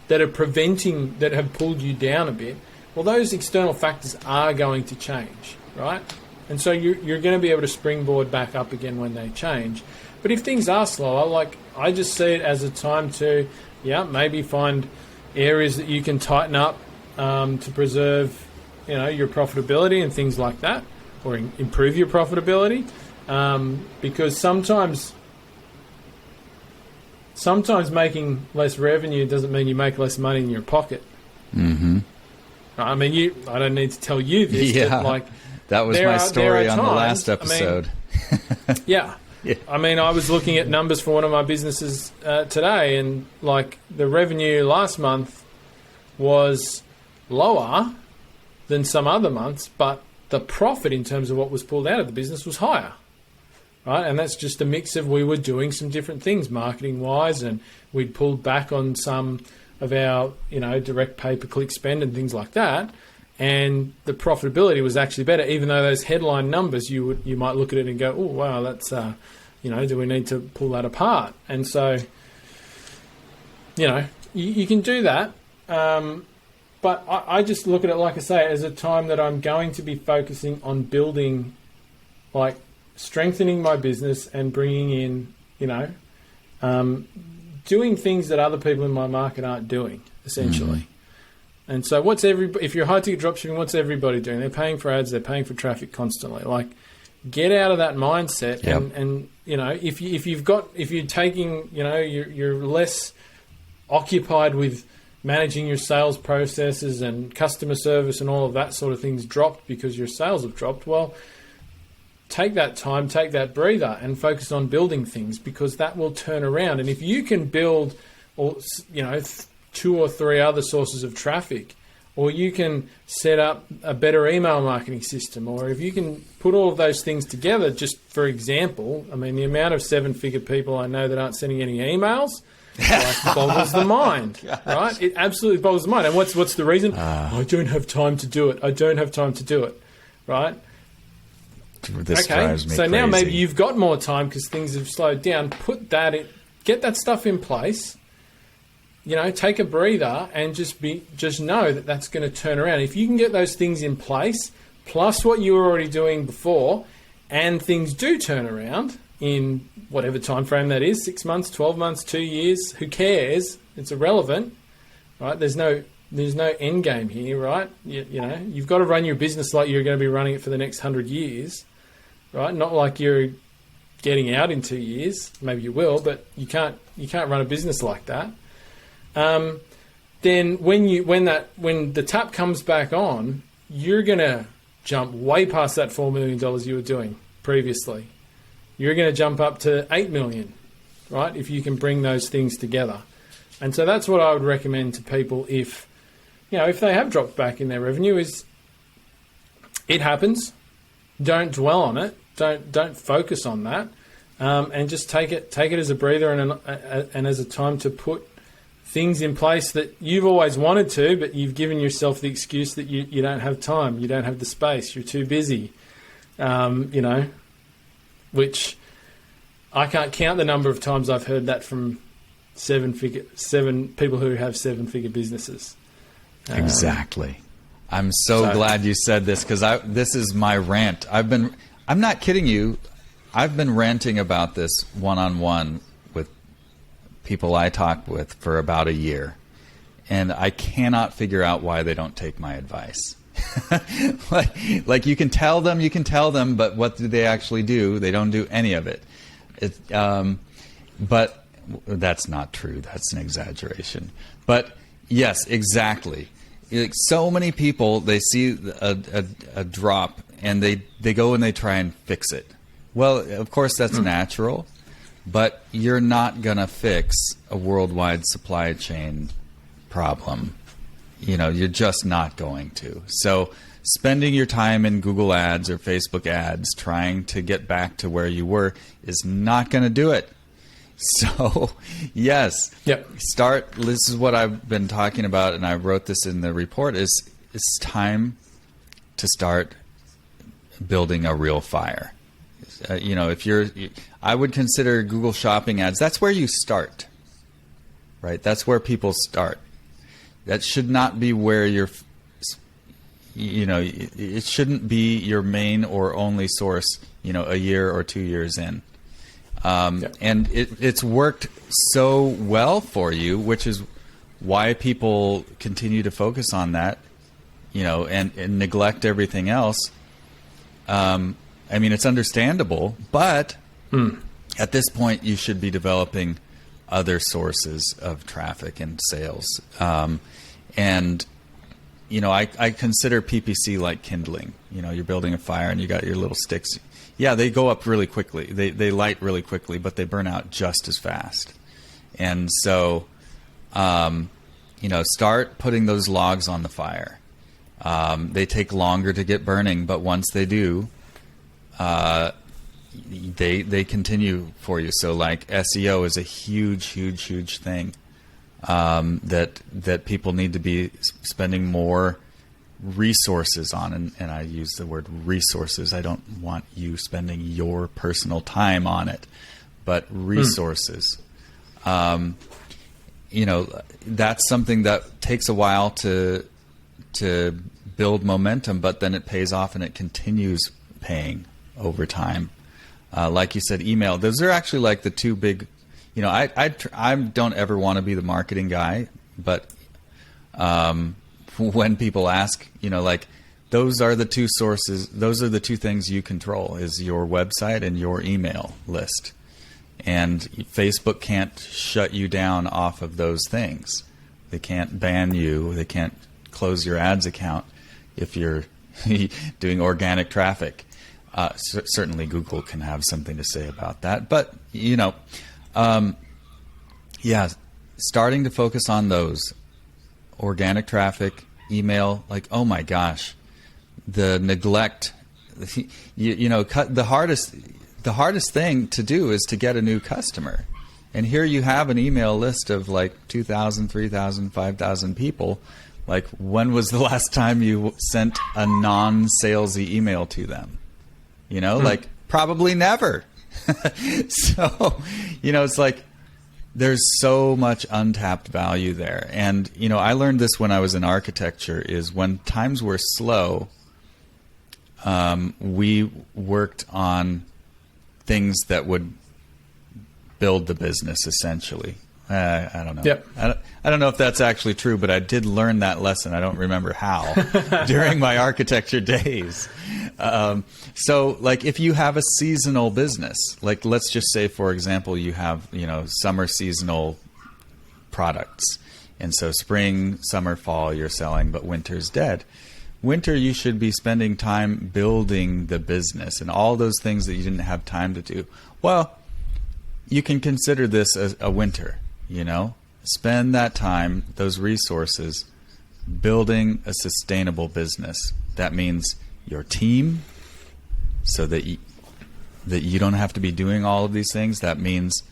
that have pulled you down a bit, well, those external factors are going to change, right? And so you're going to be able to springboard back up again when they change. But if things are slower, like I just see it as a time to, maybe find areas that you can tighten up to preserve, your profitability and things like that, or improve your profitability, because sometimes making less revenue doesn't mean you make less money in your pocket. Mm-hmm. I mean, I don't need to tell you this, but like that was my story on the last episode. Yeah. I mean, I was looking at numbers for one of my businesses today, and like the revenue last month was lower than some other months, but the profit in terms of what was pulled out of the business was higher, right? And that's just a mix of, we were doing some different things marketing-wise, and we'd pulled back on some of our, direct pay-per-click spend and things like that, and the profitability was actually better, even though those headline numbers, you might look at it and go, oh, wow, that's, do we need to pull that apart? And so, you can do that. But I just look at it, like I say, as a time that I'm going to be focusing on building, like strengthening my business and bringing in, doing things that other people in my market aren't doing, essentially. Mm-hmm. And so if you're high-ticket dropshipping, what's everybody doing? They're paying for ads, they're paying for traffic constantly. Like, get out of that mindset. Yep. And if you're taking, you're less occupied with managing your sales processes and customer service and all of that sort of things dropped because your sales have dropped, well, take that time, take that breather and focus on building things, because that will turn around. And if you can build, two or three other sources of traffic, or you can set up a better email marketing system, or if you can put all of those things together, just for example, I mean, the amount of seven-figure people I know that aren't sending any emails, boggles the mind, right? It absolutely boggles the mind. And what's the reason? I don't have time to do it. I don't have time to do it, right? This drives me so crazy. Now maybe you've got more time because things have slowed down. Put that in, get that stuff in place. Take a breather and just know that that's going to turn around. If you can get those things in place, plus what you were already doing before, and things do turn around in whatever time frame that is, 6 months, 12 months, 2 years, who cares? It's irrelevant, right? There's no end game here, right? You've got to run your business like you're going to be running it for the next 100 years, right? Not like you're getting out in 2 years. Maybe you will, but you can't run a business like that. Then when the tap comes back on, you're going to jump way past that $4 million you were doing previously. You're going to jump up to 8 million, right? If you can bring those things together. And so that's what I would recommend to people if they have dropped back in their revenue. Is it happens. Don't dwell on it. Don't focus on that. And just take it as a breather and as a time to put things in place that you've always wanted to, but you've given yourself the excuse that you don't have time, you don't have the space, you're too busy, which I can't count the number of times I've heard that from seven people who have 7-figure businesses. Exactly. I'm so glad you said this, because this is my rant. I'm not kidding you. I've been ranting about this one-on-one with people I talk with for about a year, and I cannot figure out why they don't take my advice. like you can tell them, but what do they actually do? They don't do any of it. But that's not true. That's an exaggeration. But yes, exactly. Like, so many people, they see a drop and they go and they try and fix it. Well, of course that's natural, but you're not going to fix a worldwide supply chain problem. You're just not going to. So spending your time in Google ads or Facebook ads trying to get back to where you were is not going to do it. So, yes, this is what I've been talking about, and I wrote this in the report, is it's time to start building a real fire. I would consider Google Shopping ads, that's where you start, right? That's where people start. That should not be where it shouldn't be your main or only source, a year or 2 years in. And it's worked so well for you, which is why people continue to focus on that, and neglect everything else. It's understandable, but at this point you should be developing other sources of traffic and sales. I consider PPC like kindling. You're building a fire and you got your little sticks. Yeah, they go up really quickly. They light really quickly, but they burn out just as fast. And so, start putting those logs on the fire. They take longer to get burning, but once they do, they continue for you. So, like, SEO is a huge thing that people need to be spending more resources on, and I use the word resources. I don't want you spending your personal time on it, but resources. That's something that takes a while to build momentum, but then it pays off and it continues paying over time. Like you said, email. Those are actually like the two big. I don't ever want to be the marketing guy, but when people ask, those are the two sources, those are the two things you control, is your website and your email list. And Facebook can't shut you down off of those things. They can't ban you. They can't close your ads account if you're doing organic traffic. Certainly Google can have something to say about that. But, starting to focus on those. Organic traffic, email, like, oh my gosh, the neglect, the hardest thing to do is to get a new customer. And here you have an email list of like 2,000, 3,000, 5,000 people. Like, when was the last time you sent a non-salesy email to them? Like, probably never. So, it's like, there's so much untapped value there. And, I learned this when I was in architecture, is when times were slow, we worked on things that would build the business, essentially. I don't know. Yep. I don't know if that's actually true, but I did learn that lesson. I don't remember how during my architecture days. So, like, if you have a seasonal business, like, let's just say, for example, you have, summer seasonal products. And so spring, summer, fall, you're selling, but winter's dead. Winter, you should be spending time building the business and all those things that you didn't have time to do. Well, you can consider this a winter, Spend that time, those resources, building a sustainable business. That means your team, so that you don't have to be doing all of these things. That means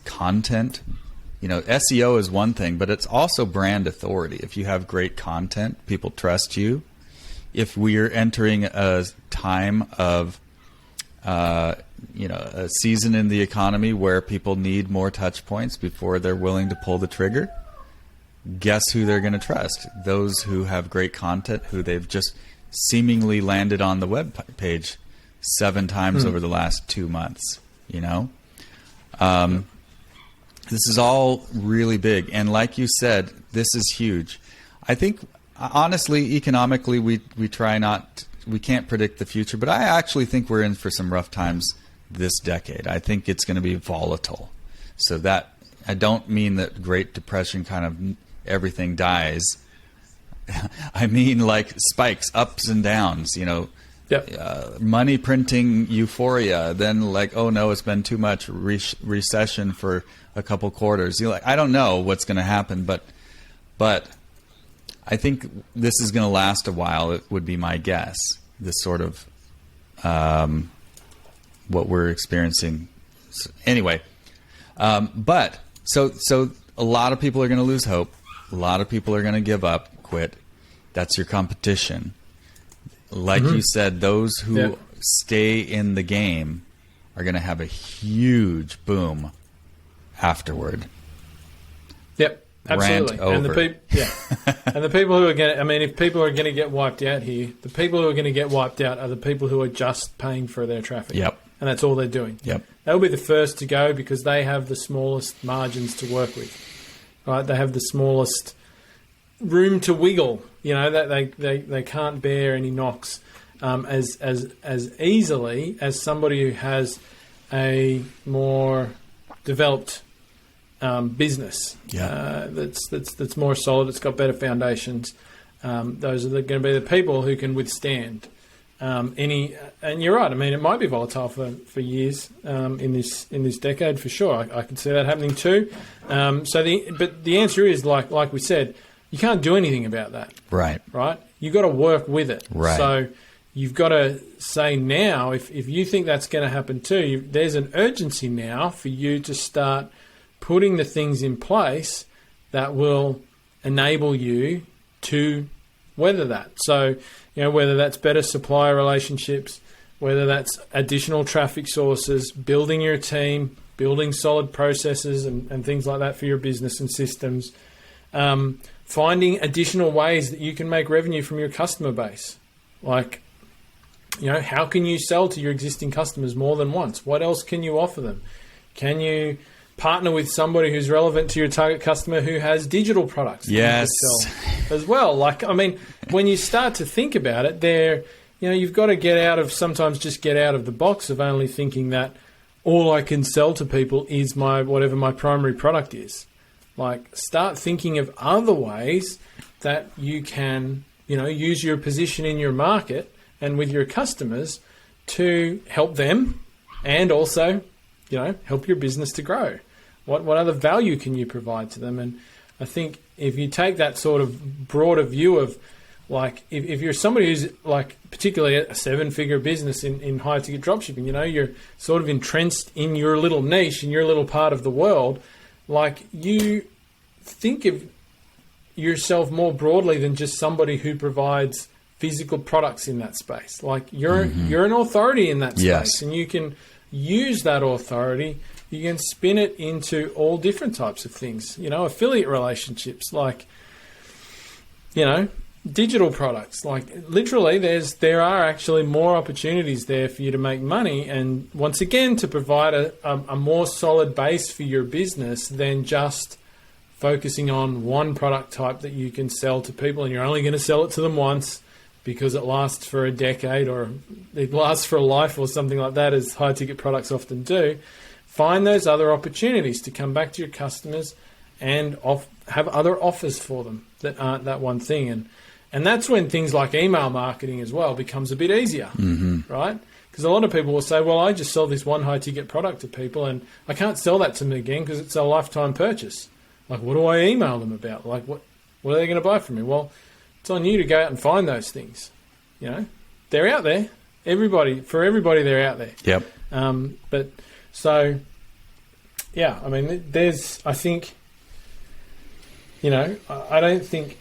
content. SEO is one thing, but it's also brand authority. If you have great content, people trust you. If we're entering a time of a season in the economy where people need more touch points before they're willing to pull the trigger. Guess who they're going to trust? Those who have great content, who they've just seemingly landed on the web page 7 times over the last 2 months. This is all really big, and like you said, this is huge. I think, honestly, economically, we can't predict the future, but I actually think we're in for some rough times this decade. I think it's going to be volatile. So that, I don't mean that Great Depression kind of everything dies. I mean like spikes, ups and downs, money printing euphoria, then like, oh no, it's been too much recession for a couple quarters. I don't know what's going to happen, but I think this is going to last a while. It would be my guess. This sort of what we're experiencing. Anyway, but so a lot of people are going to lose hope. A lot of people are going to give up, quit. That's your competition. Like you said, those who stay in the game are going to have a huge boom afterward. Yep, absolutely. Rant over. And the people who are going to, if people are going to get wiped out here, the people who are going to get wiped out are the people who are just paying for their traffic. Yep. And that's all they're doing. Yep. They'll be the first to go because they have the smallest margins to work with. Right? They have the smallest room to wiggle. That they can't bear any knocks as easily as somebody who has a more developed business. That's more solid. It's got better foundations. Those are going to be the people who can withstand any. And you're right. It might be volatile for years in this decade for sure. I can see that happening too. But the answer is like we said, you can't do anything about that. Right. You've got to work with it. Right. So you've got to say now, if you think that's going to happen too, there's an urgency now for you to start putting the things in place that will enable you to weather that. So, whether that's better supplier relationships, whether that's additional traffic sources, building your team, building solid processes and things like that for your business and systems, finding additional ways that you can make revenue from your customer base. Like, how can you sell to your existing customers more than once? What else can you offer them? Can you partner with somebody who's relevant to your target customer who has digital products that you can sell as well? When you start to think about it, you've got to sometimes just get out of the box of only thinking that all I can sell to people is whatever my primary product is. Start thinking of other ways that you can, use your position in your market and with your customers to help them and also, help your business to grow. What other value can you provide to them? And I think if you take that sort of broader view of if you're somebody who's particularly a 7-figure business in high ticket dropshipping, you're sort of entrenched in your little niche, in your little part of the world. You think of yourself more broadly than just somebody who provides physical products in that space. You're an authority in that space, and you can use that authority. You can spin it into all different types of things. Affiliate relationships, digital products. Literally, there are actually more opportunities there for you to make money, and once again, to provide a more solid base for your business than just focusing on one product type that you can sell to people, and you're only going to sell it to them once because it lasts for a decade or it lasts for a life or something like that, as high ticket products often do. Find those other opportunities to come back to your customers and have other offers for them that aren't that one thing. And that's when things like email marketing as well becomes a bit easier, right? Because a lot of people will say, well, I just sell this one high-ticket product to people and I can't sell that to them again because it's a lifetime purchase. What do I email them about? What are they going to buy from me? Well, it's on you to go out and find those things. They're out there. For everybody, they're out there. Yep. There's, I think, I don't think,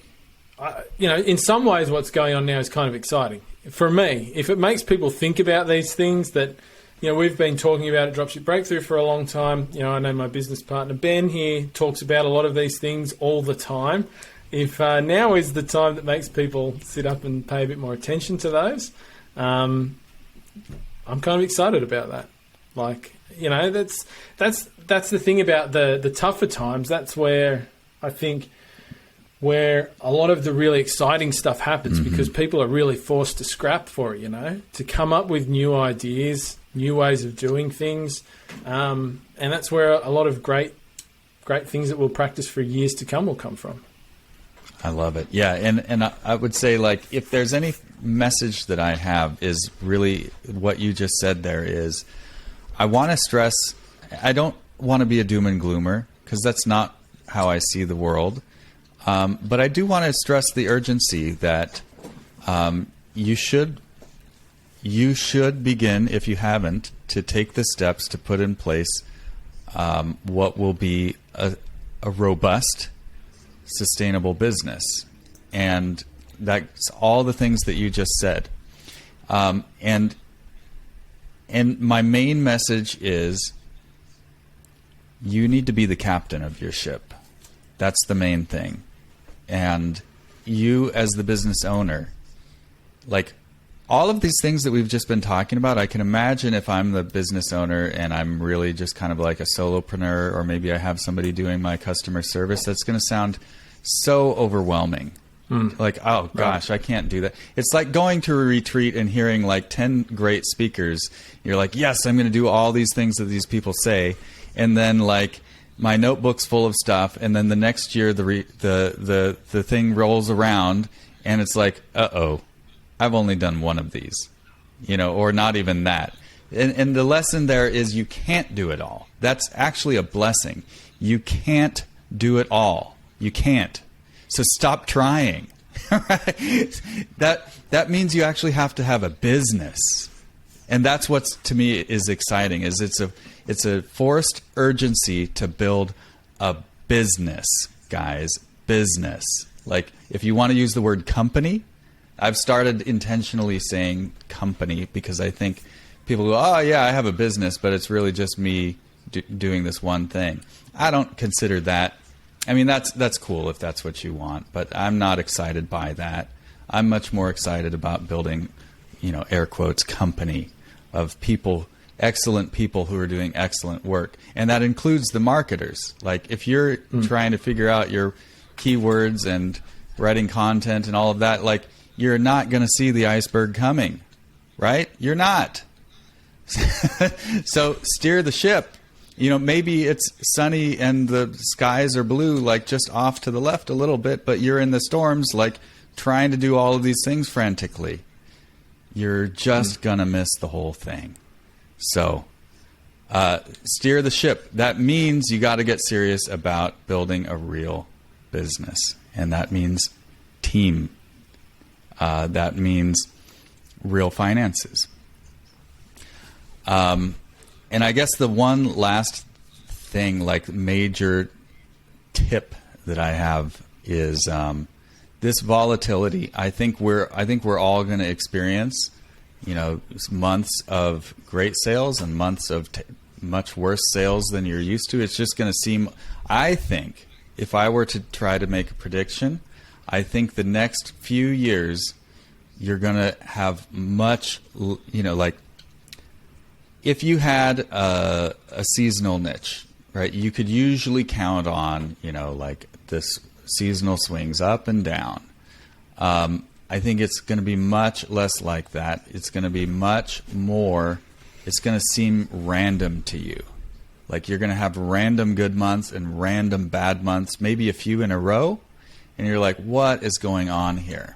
in some ways what's going on now is kind of exciting. For me, if it makes people think about these things that we've been talking about at Dropship Breakthrough for a long time. I know my business partner Ben here talks about a lot of these things all the time. If now is the time that makes people sit up and pay a bit more attention to those, I'm kind of excited about that. That's the thing about the tougher times. That's where I think where a lot of the really exciting stuff happens, because people are really forced to scrap for it, to come up with new ideas, new ways of doing things. And that's where a lot of great things that we'll practice for years to come will come from. I love it. Yeah, and I would say, if there's any message that I have is really what you just said there is, I want to stress, I don't want to be a doom and gloomer, because that's not how I see the world. But I do want to stress the urgency that you should begin, if you haven't, to take the steps to put in place what will be a robust, sustainable business. And that's all the things that you just said. And my main message is you need to be the captain of your ship. That's the main thing. And you as the business owner, all of these things that we've just been talking about, I can imagine if I'm the business owner and I'm really just kind of like a solopreneur, or maybe I have somebody doing my customer service, that's going to sound so overwhelming. Oh gosh, I can't do that. It's like going to a retreat and hearing 10 great speakers. You're like, yes, I'm going to do all these things that these people say. And then my notebook's full of stuff. And then the next year, the thing rolls around and it's like, uh-oh, I've only done one of these, or not even that. And the lesson there is you can't do it all. That's actually a blessing. You can't do it all. You can't. So stop trying. That means you actually have to have a business. And that's what's, to me, is exciting, is it's a forced urgency to build a business, guys. Business. If you want to use the word company, I've started intentionally saying company, because I think people go, oh yeah, I have a business, but it's really just me doing this one thing. I don't consider that. I mean, that's cool if that's what you want, but I'm not excited by that. I'm much more excited about building, air quotes, company of people, excellent people who are doing excellent work. And that includes the marketers. If you're trying to figure out your keywords and writing content and all of that, you're not going to see the iceberg coming, right? You're not. So steer the ship. Maybe it's sunny and the skies are blue, just off to the left a little bit, but you're in the storms, trying to do all of these things frantically. You're just going to miss the whole thing. So steer the ship. That means you got to get serious about building a real business. And that means team. That means real finances. And I guess the one last thing, major tip that I have is this volatility. I think we're all going to experience, months of great sales and months of much worse sales than you're used to. It's just going to seem. I think if I were to try to make a prediction, I think the next few years you're going to have much, if you had a seasonal niche, right, you could usually count on, this seasonal swings up and down. I think it's going to be much less like that. It's going to be much more, it's going to seem random to you. You're going to have random good months and random bad months, maybe a few in a row, and you're like, what is going on here?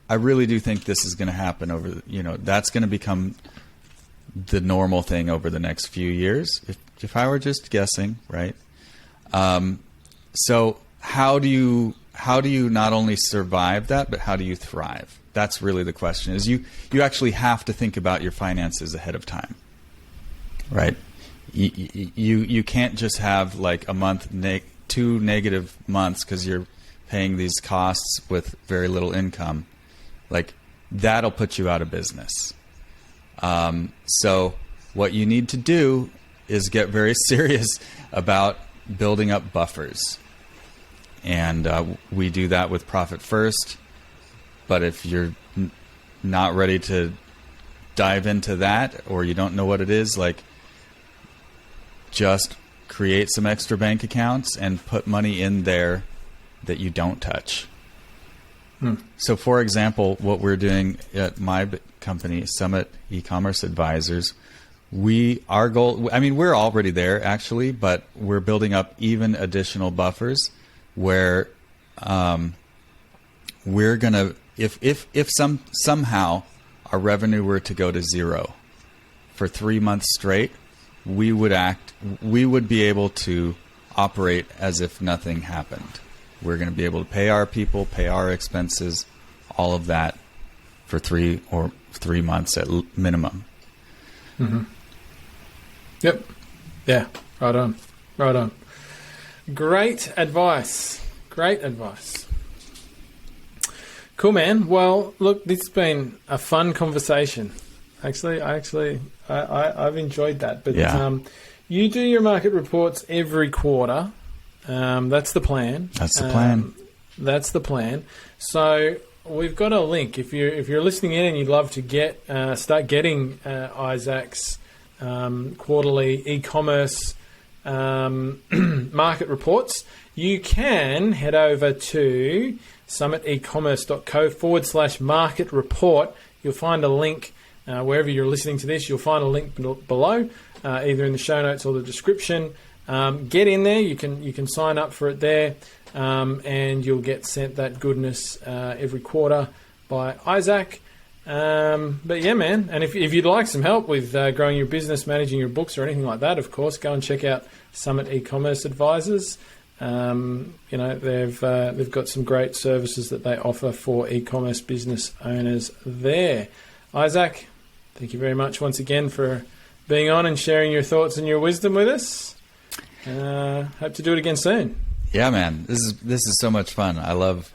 I really do think this is going to happen that's going to become the normal thing over the next few years, if I were just guessing, right? So how do you not only survive that, but how do you thrive? That's really the question. Is you actually have to think about your finances ahead of time, right? You can't just have a month, 2 negative months because you're paying these costs with very little income. That'll put you out of business. So what you need to do is get very serious about building up buffers. And we do that with Profit First. But if you're not ready to dive into that, or you don't know what it is, like, just create some extra bank accounts and put money in there that you don't touch. So, for example, what we're doing at my company, Summit Ecommerce Advisors, our goal, I mean, we're already there actually, but we're building up even additional buffers where we're going to, if somehow our revenue were to go to zero for 3 months straight, we would be able to operate as if nothing happened. We're going to be able to pay our people, pay our expenses, all of that for 3 months at minimum. Mm-hmm. Yep. Yeah. Right on. Right on. Great advice. Great advice. Cool, man. Well, look, this has been a fun conversation. Actually, I've enjoyed that. But you do your market reports every quarter. That's the plan. That's the plan. That's the plan. So we've got a link. If you're listening in and you'd love to start getting Isaac's quarterly e-commerce market reports, you can head over to summitecommerce.co/market report. You'll find a link wherever you're listening to this. You'll find a link below, either in the show notes or the description. Get in there. You can sign up for it there, and you'll get sent that goodness every quarter by Isaac. But yeah, man. And if you'd like some help with growing your business, managing your books, or anything like that, of course, go and check out Summit Ecommerce Advisors. They've got some great services that they offer for e-commerce business owners there. Isaac, thank you very much once again for being on and sharing your thoughts and your wisdom with us. Hope to do it again soon. Yeah, man. This is so much fun. I love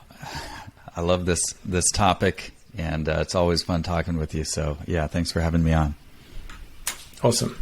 this topic, and it's always fun talking with you. So yeah, thanks for having me on. Awesome.